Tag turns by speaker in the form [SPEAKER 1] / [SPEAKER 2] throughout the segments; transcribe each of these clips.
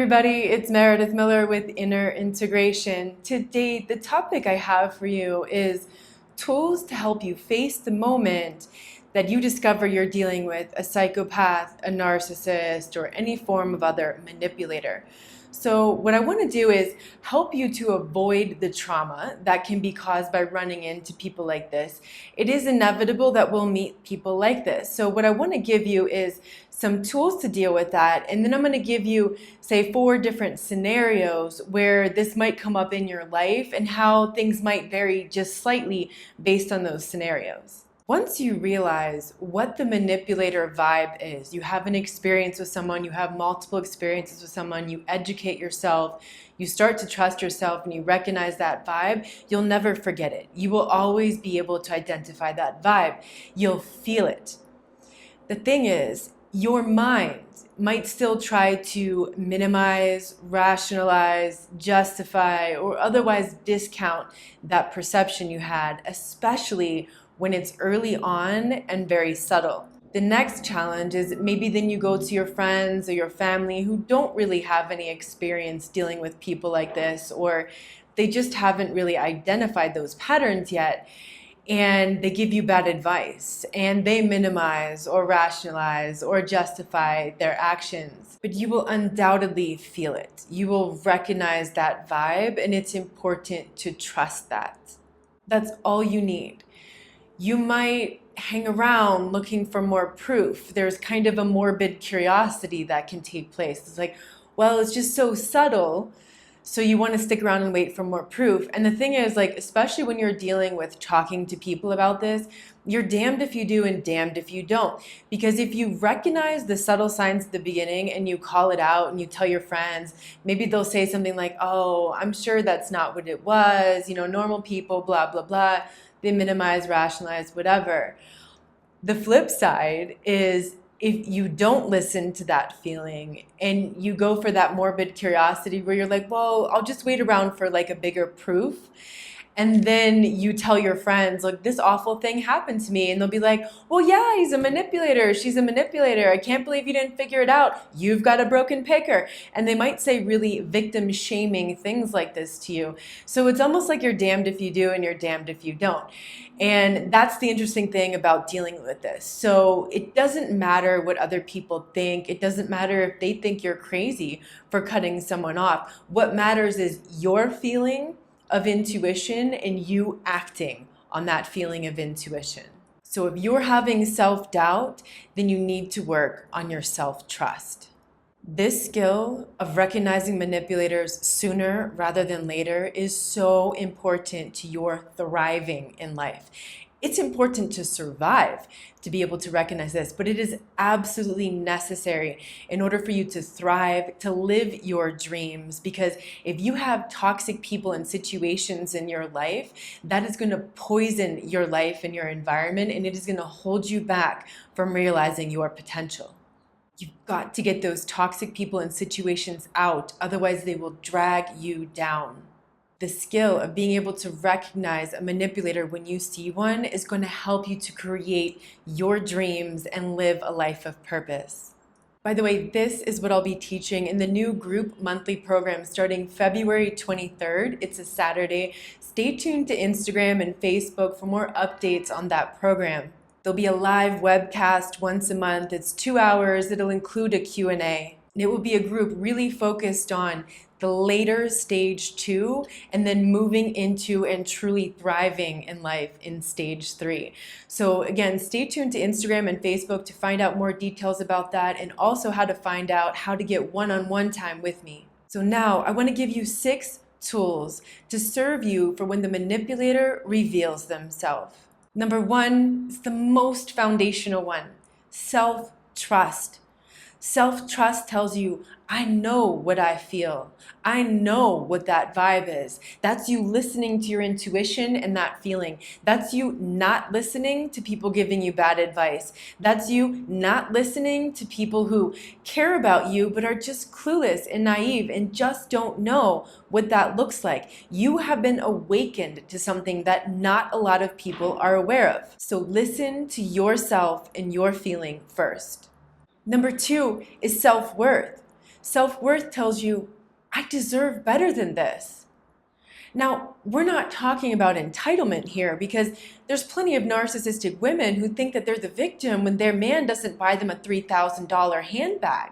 [SPEAKER 1] everybody, it's Meredith Miller with Inner Integration. Today, the topic I have for you is tools to help you face the moment that you discover you're dealing with a psychopath, a narcissist, or any form of other manipulator. So what I want to do is help you to avoid the trauma that can be caused by running into people like this. It is inevitable that we'll meet people like this. So what I want to give you is some tools to deal with that. And then I'm going to give you, say, 4 different scenarios where this might come up in your life and how things might vary just slightly based on those scenarios. Once you realize what the manipulator vibe is, you have an experience with someone, you have multiple experiences with someone, you educate yourself, you start to trust yourself, and you recognize that vibe, you'll never forget it. You will always be able to identify that vibe. You'll feel it. The thing is, your mind might still try to minimize, rationalize, justify, or otherwise discount that perception you had, especially when it's early on and very subtle. The next challenge is maybe then you go to your friends or your family who don't really have any experience dealing with people like this, or they just haven't really identified those patterns yet, and they give you bad advice and they minimize or rationalize or justify their actions. But you will undoubtedly feel it. You will recognize that vibe, and it's important to trust that. That's all you need. You might hang around looking for more proof. There's kind of a morbid curiosity that can take place. It's like, well, it's just so subtle, so you want to stick around and wait for more proof. And the thing is, like, especially when you're dealing with talking to people about this, you're damned if you do and damned if you don't. Because if you recognize the subtle signs at the beginning and you call it out and you tell your friends, maybe they'll say something like, oh, I'm sure that's not what it was, normal people, blah, blah, blah. They minimize, rationalize, whatever. The flip side is if you don't listen to that feeling and you go for that morbid curiosity where you're like, well, I'll just wait around for like a bigger proof. And then you tell your friends, like, this awful thing happened to me. And they'll be like, well, yeah, he's a manipulator. She's a manipulator. I can't believe you didn't figure it out. You've got a broken picker. And they might say really victim shaming things like this to you. So it's almost like you're damned if you do and you're damned if you don't. And that's the interesting thing about dealing with this. So it doesn't matter what other people think. It doesn't matter if they think you're crazy for cutting someone off. What matters is your feeling of intuition and you acting on that feeling of intuition. So if you're having self-doubt, then you need to work on your self-trust. This skill of recognizing manipulators sooner rather than later is so important to your thriving in life. It's important to survive to be able to recognize this, but it is absolutely necessary in order for you to thrive, to live your dreams. Because if you have toxic people and situations in your life, that is going to poison your life and your environment, and it is going to hold you back from realizing your potential. You've got to get those toxic people and situations out, otherwise they will drag you down. The skill of being able to recognize a manipulator when you see one is going to help you to create your dreams and live a life of purpose. By the way, this is what I'll be teaching in the new group monthly program starting February 23rd. It's a Saturday. Stay tuned to Instagram and Facebook for more updates on that program. There'll be a live webcast once a month. It's 2 hours. It'll include a Q&A. And it will be a group really focused on the later stage 2 and then moving into and truly thriving in life in stage 3. So again, stay tuned to Instagram and Facebook to find out more details about that, and also how to find out how to get one-on-one time with me. So now I want to give you 6 tools to serve you for when the manipulator reveals themselves. Number 1 is the most foundational one: self-trust. Self-trust tells you, I know what I feel. I know what that vibe is. That's you listening to your intuition and that feeling. That's you not listening to people giving you bad advice. That's you not listening to people who care about you but are just clueless and naive and just don't know what that looks like. You have been awakened to something that not a lot of people are aware of. So listen to yourself and your feeling first. Number 2 is self-worth. Self-worth tells you, I deserve better than this. Now, we're not talking about entitlement here, because there's plenty of narcissistic women who think that they're the victim when their man doesn't buy them a $3,000 handbag,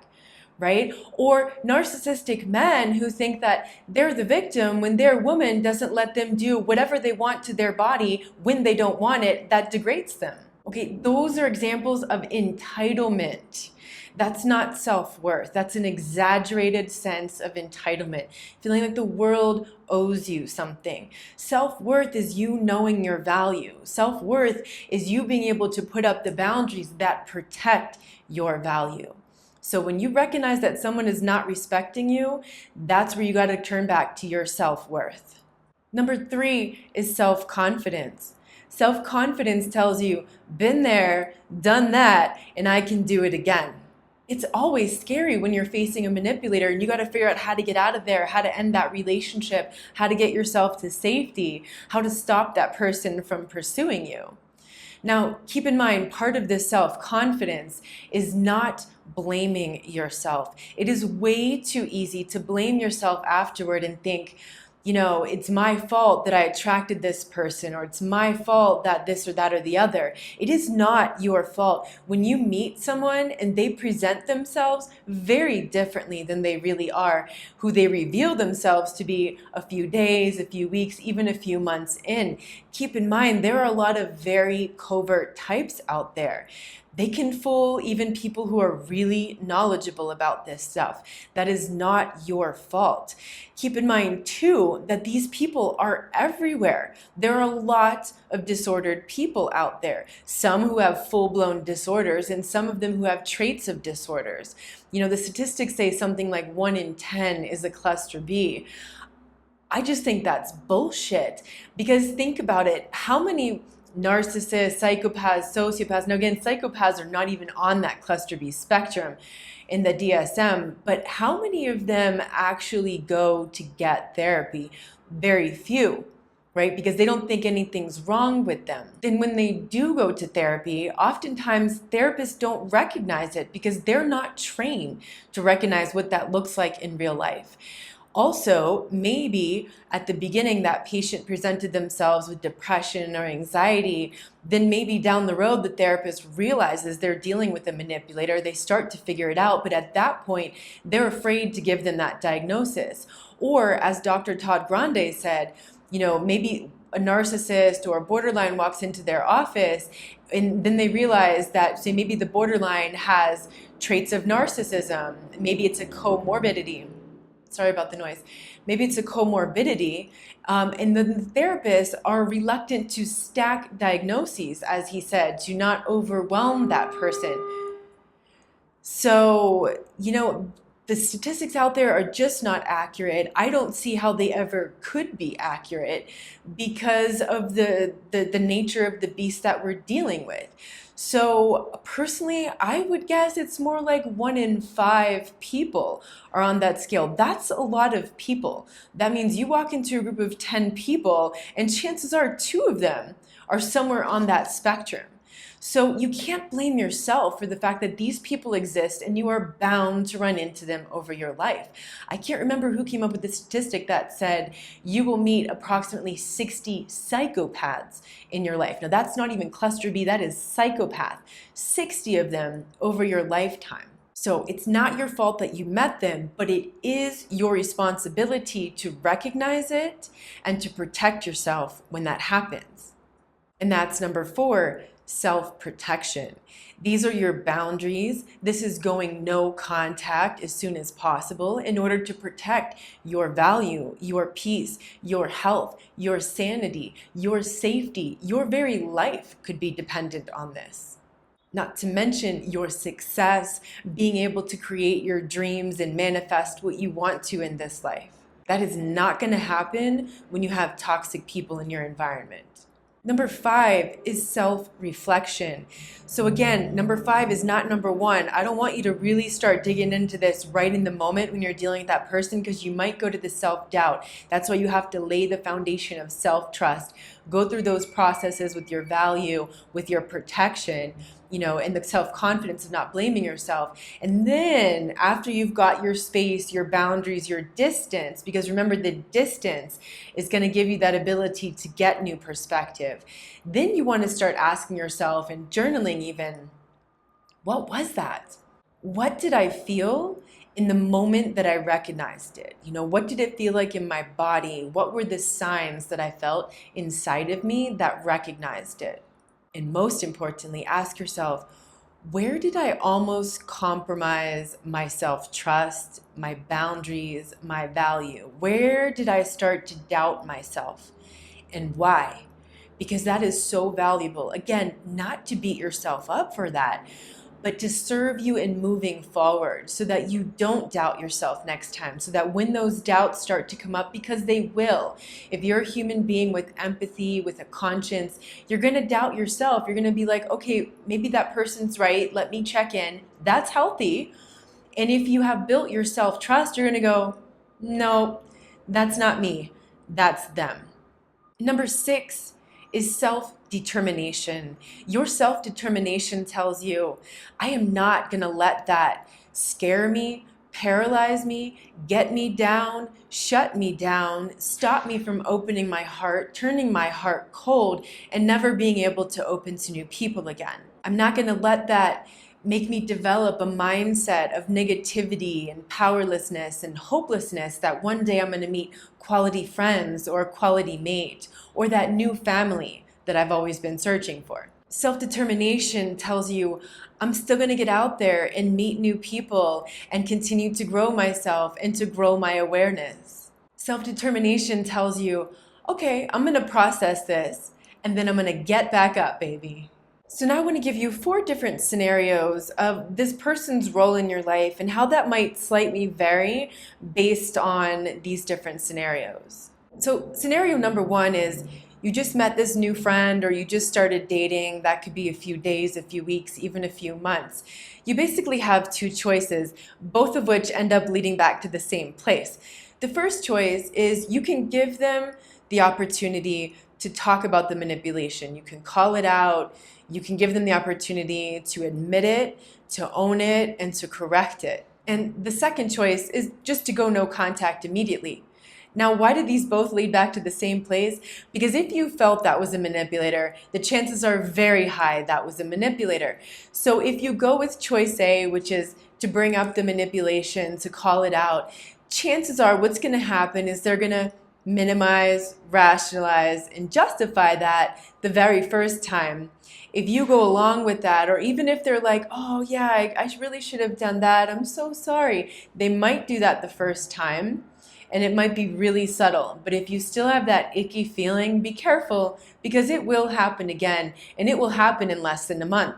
[SPEAKER 1] right? Or narcissistic men who think that they're the victim when their woman doesn't let them do whatever they want to their body when they don't want it, that degrades them. Okay, those are examples of entitlement. That's not self-worth. That's an exaggerated sense of entitlement, feeling like the world owes you something. Self-worth is you knowing your value. Self-worth is you being able to put up the boundaries that protect your value. So when you recognize that someone is not respecting you, that's where you got to turn back to your self-worth. Number 3 is self-confidence. Self-confidence tells you, been there, done that, and I can do it again. It's always scary when you're facing a manipulator and you got to figure out how to get out of there, how to end that relationship, how to get yourself to safety, how to stop that person from pursuing you. Now, keep in mind, part of this self-confidence is not blaming yourself. It is way too easy to blame yourself afterward and think, you know, it's my fault that I attracted this person, or it's my fault that this or that or the other. It is not your fault. When you meet someone and they present themselves very differently than they really are, who they reveal themselves to be a few days, a few weeks, even a few months in, keep in mind there are a lot of very covert types out there. They can fool even people who are really knowledgeable about this stuff. That is not your fault. Keep in mind too that these people are everywhere. There are a lot of disordered people out there. Some who have full-blown disorders and some of them who have traits of disorders. You know, the statistics say something like 1 in 10 is a cluster B. I just think that's bullshit, because think about it. How many narcissists, psychopaths, sociopaths. Now again, psychopaths are not even on that cluster B spectrum in the DSM, but how many of them actually go to get therapy? Very few, right? Because they don't think anything's wrong with them. And when they do go to therapy, oftentimes therapists don't recognize it because they're not trained to recognize what that looks like in real life. Also, maybe at the beginning that patient presented themselves with depression or anxiety, then maybe down the road the therapist realizes they're dealing with a manipulator, they start to figure it out, but at that point they're afraid to give them that diagnosis. Or as Dr. Todd Grande said, you know, maybe a narcissist or a borderline walks into their office and then they realize that, say, maybe the borderline has traits of narcissism, maybe it's a comorbidity. Sorry about the noise. Maybe it's a comorbidity, and then the therapists are reluctant to stack diagnoses, as he said, to not overwhelm that person. So, you know, the statistics out there are just not accurate. I don't see how they ever could be accurate because of the nature of the beast that we're dealing with. So personally, I would guess it's more like 1 in 5 people are on that scale. That's a lot of people. That means you walk into a group of 10 people and chances are 2 of them are somewhere on that spectrum. So you can't blame yourself for the fact that these people exist and you are bound to run into them over your life. I can't remember who came up with the statistic that said you will meet approximately 60 psychopaths in your life. Now that's not even cluster B, that is psychopath. 60 of them over your lifetime. So it's not your fault that you met them, but it is your responsibility to recognize it and to protect yourself when that happens. And that's number 4. Self-protection. These are your boundaries. This is going no contact as soon as possible in order to protect your value, your peace, your health, your sanity, your safety. Your very life could be dependent on this. Not to mention your success, being able to create your dreams and manifest what you want to in this life. That is not going to happen when you have toxic people in your environment. Number 5 is self-reflection. So again, number 5 is not number 1. I don't want you to really start digging into this right in the moment when you're dealing with that person, because you might go to the self-doubt. That's why you have to lay the foundation of self-trust. Go through those processes with your value, with your protection, and the self-confidence of not blaming yourself. And then after you've got your space, your boundaries, your distance, because remember, the distance is going to give you that ability to get new perspective. Then you want to start asking yourself and journaling even, what was that? What did I feel in the moment that I recognized it? What did it feel like in my body? What were the signs that I felt inside of me that recognized it? And most importantly, ask yourself, where did I almost compromise my self-trust, my boundaries, my value? Where did I start to doubt myself? And why? Because that is so valuable. Again, not to beat yourself up for that, but to serve you in moving forward so that you don't doubt yourself next time, so that when those doubts start to come up, because they will, if you're a human being with empathy, with a conscience, you're going to doubt yourself. You're going to be like, okay, maybe that person's right. Let me check in. That's healthy. And if you have built your self-trust, you're going to go, no, that's not me. That's them. Number 6 is self-determination. Your self-determination tells you, I am not going to let that scare me, paralyze me, get me down, shut me down, stop me from opening my heart, turning my heart cold, and never being able to open to new people again. I'm not going to let that make me develop a mindset of negativity and powerlessness and hopelessness that one day I'm going to meet quality friends or a quality mate or that new family that I've always been searching for. Self-determination tells you, I'm still going to get out there and meet new people and continue to grow myself and to grow my awareness. Self-determination tells you, okay, I'm going to process this and then I'm going to get back up, baby. So now I want to give you 4 different scenarios of this person's role in your life and how that might slightly vary based on these different scenarios. So scenario number 1 is you just met this new friend or you just started dating. That could be a few days, a few weeks, even a few months. You basically have 2 choices, both of which end up leading back to the same place. The first choice is you can give them the opportunity to talk about the manipulation. You can call it out. You can give them the opportunity to admit it, to own it, and to correct it. And the second choice is just to go no contact immediately. Now, why did these both lead back to the same place? Because if you felt that was a manipulator, the chances are very high that was a manipulator. So if you go with choice A, which is to bring up the manipulation, to call it out, chances are what's going to happen is they're going to minimize, rationalize, and justify that the very first time. If you go along with that, or even if they're like, oh yeah, I really should have done that, I'm so sorry, they might do that the first time, and it might be really subtle. But if you still have that icky feeling, be careful, because it will happen again, and it will happen in less than a month.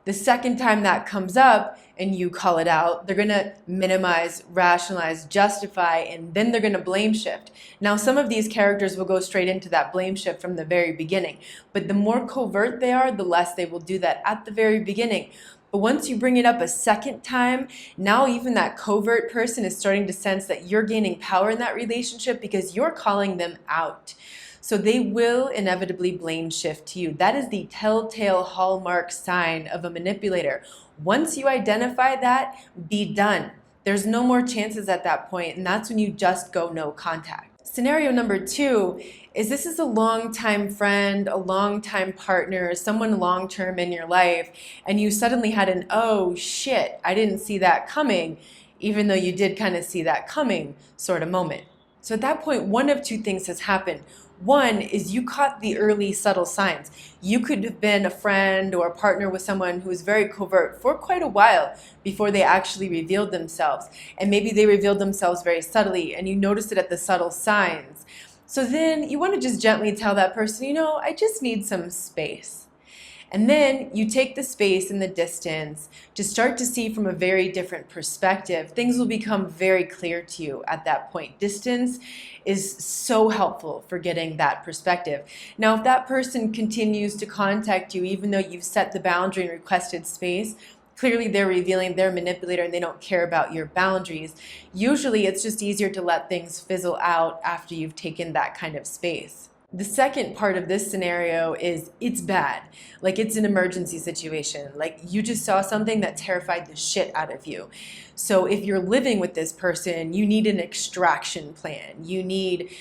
[SPEAKER 1] The second time that comes up and you call it out, they're going to minimize, rationalize, justify, and then they're going to blame shift. Now, some of these characters will go straight into that blame shift from the very beginning, but the more covert they are, the less they will do that at the very beginning. But once you bring it up a second time, now even that covert person is starting to sense that you're gaining power in that relationship because you're calling them out. So they will inevitably blame shift to you. That is the telltale hallmark sign of a manipulator. Once you identify that, be done. There's no more chances at that point, and that's when you just go no contact. Scenario number 2 is this is a long-time friend, a long-time partner, someone long-term in your life, and you suddenly had an, oh shit, I didn't see that coming, even though you did kind of see that coming sort of moment. So at that point, one of 2 things has happened. One is you caught the early subtle signs. You could have been a friend or a partner with someone who was very covert for quite a while before they actually revealed themselves. And maybe they revealed themselves very subtly and you noticed it at the subtle signs. So then you want to just gently tell that person, I just need some space. And then you take the space and the distance to start to see from a very different perspective. Things will become very clear to you at that point. Distance is so helpful for getting that perspective. Now, if that person continues to contact you, even though you've set the boundary and requested space, clearly they're revealing they're a manipulator and they don't care about your boundaries. Usually it's just easier to let things fizzle out after you've taken that kind of space. The second part of this scenario is it's bad. Like it's an emergency situation. Like you just saw something that terrified the shit out of you. So if you're living with this person, you need an extraction plan. You need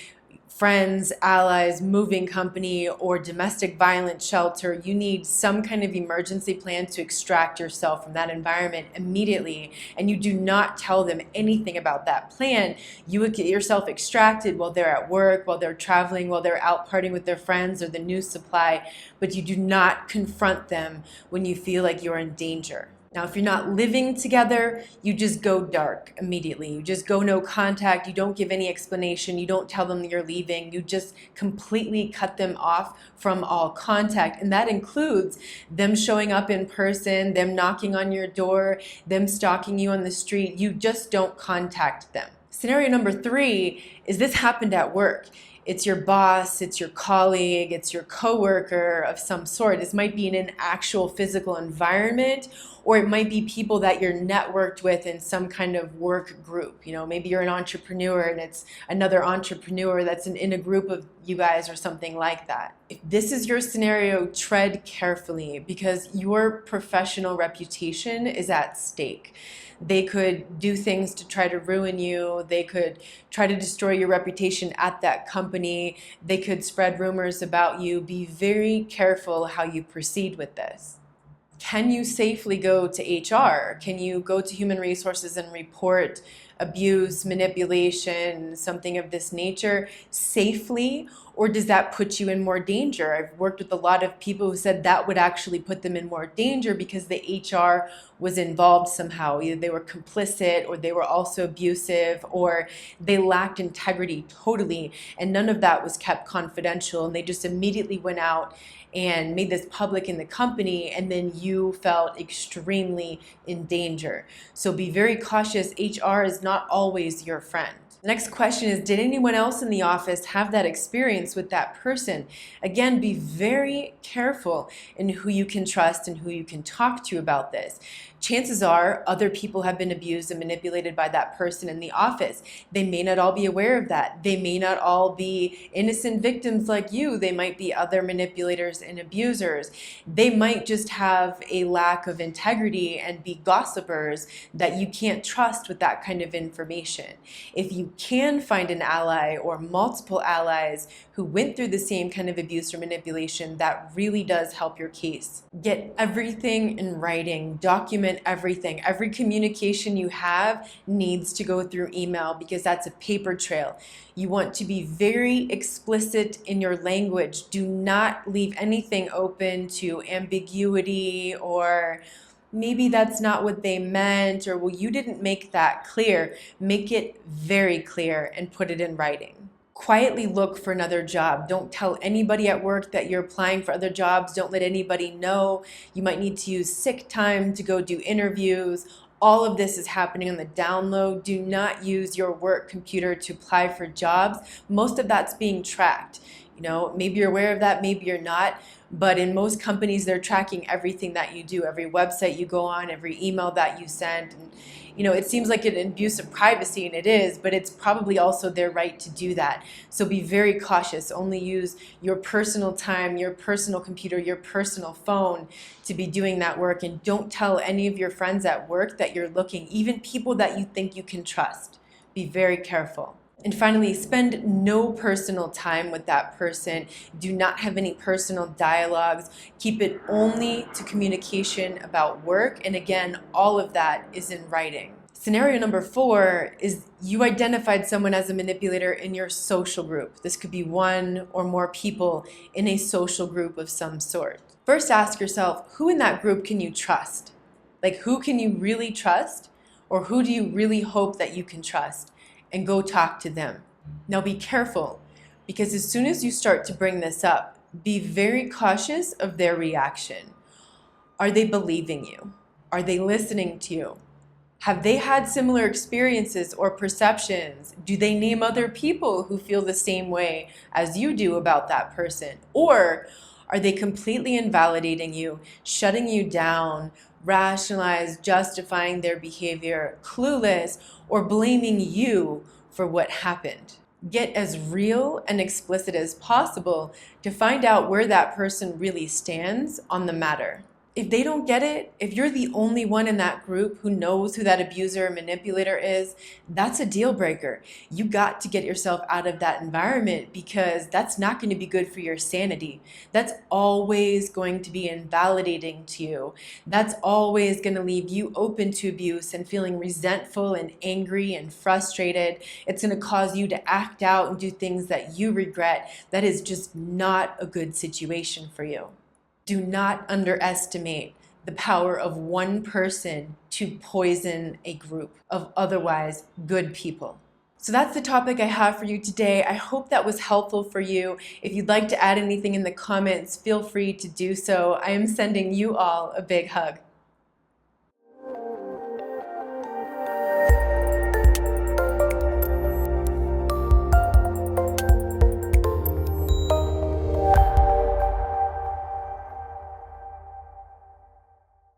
[SPEAKER 1] friends, allies, moving company, or domestic violence shelter. You need some kind of emergency plan to extract yourself from that environment immediately. And you do not tell them anything about that plan. You would get yourself extracted while they're at work, while they're traveling, while they're out partying with their friends or the news supply, but you do not confront them when you feel like you're in danger. Now, if you're not living together, you just go dark immediately. You just go no contact. You don't give any explanation. You don't tell them that you're leaving. You just completely cut them off from all contact. And that includes them showing up in person, them knocking on your door, them stalking you on the street. You just don't contact them. Scenario number 3 is this happened at work. It's your boss, it's your colleague, it's your coworker of some sort. This might be in an actual physical environment, or it might be people that you're networked with in some kind of work group. You know, maybe you're an entrepreneur and it's another entrepreneur that's in a group of you guys or something like that. If this is your scenario, tread carefully because your professional reputation is at stake. They could do things to try to ruin you. They could try to destroy your reputation at that company. They could spread rumors about you. Be very careful how you proceed with this. Can you safely go to HR? Can you go to human resources and report abuse, manipulation, something of this nature safely? Or does that put you in more danger? I've worked with a lot of people who said that would actually put them in more danger because the HR was involved somehow. Either they were complicit or they were also abusive or they lacked integrity totally, and none of that was kept confidential, and they just immediately went out and made this public in the company, and then you felt extremely in danger. So be very cautious. HR is not always your friend. The next question is, did anyone else in the office have that experience with that person? Again, be very careful in who you can trust and who you can talk to about this. Chances are other people have been abused and manipulated by that person in the office. They may not all be aware of that. They may not all be innocent victims like you. They might be other manipulators and abusers. They might just have a lack of integrity and be gossipers that you can't trust with that kind of information. If you can find an ally or multiple allies who went through the same kind of abuse or manipulation, that really does help your case. Get everything in writing. Document everything. Every communication you have needs to go through email because that's a paper trail. You want to be very explicit in your language. Do not leave anything open to ambiguity or maybe that's not what they meant, or well, you didn't make that clear. Make it very clear and put it in writing. Quietly look for another job. Don't tell anybody at work that you're applying for other jobs. Don't let anybody know. You might need to use sick time to go do interviews. All of this is happening on the down low. Do not use your work computer to apply for jobs. Most of that's being tracked. You know, maybe you're aware of that, maybe you're not. But in most companies, they're tracking everything that you do, every website you go on, every email that you send. And, you know, it seems like an abuse of privacy, and it is, but it's probably also their right to do that. So be very cautious. Only use your personal time, your personal computer, your personal phone to be doing that work. And don't tell any of your friends at work that you're looking, even people that you think you can trust. Be very careful. And finally, spend no personal time with that person. Do not have any personal dialogues. Keep it only to communication about work. And again, all of that is in writing. Scenario number 4 is you identified someone as a manipulator in your social group. This could be one or more people in a social group of some sort. First, ask yourself, who in that group can you trust? Like, who can you really trust? Or who do you really hope that you can trust? And go talk to them. Now be careful, because as soon as you start to bring this up, be very cautious of their reaction. Are they believing you? Are they listening to you? Have they had similar experiences or perceptions? Do they name other people who feel the same way as you do about that person? Or are they completely invalidating you, shutting you down, justifying their behavior, clueless, or blaming you for what happened? Get as real and explicit as possible to find out where that person really stands on the matter. If they don't get it, if you're the only one in that group who knows who that abuser or manipulator is, that's a deal breaker. You got to get yourself out of that environment because that's not going to be good for your sanity. That's always going to be invalidating to you. That's always going to leave you open to abuse and feeling resentful and angry and frustrated. It's going to cause you to act out and do things that you regret. That is just not a good situation for you. Do not underestimate the power of one person to poison a group of otherwise good people. So that's the topic I have for you today. I hope that was helpful for you. If you'd like to add anything in the comments, feel free to do so. I am sending you all a big hug.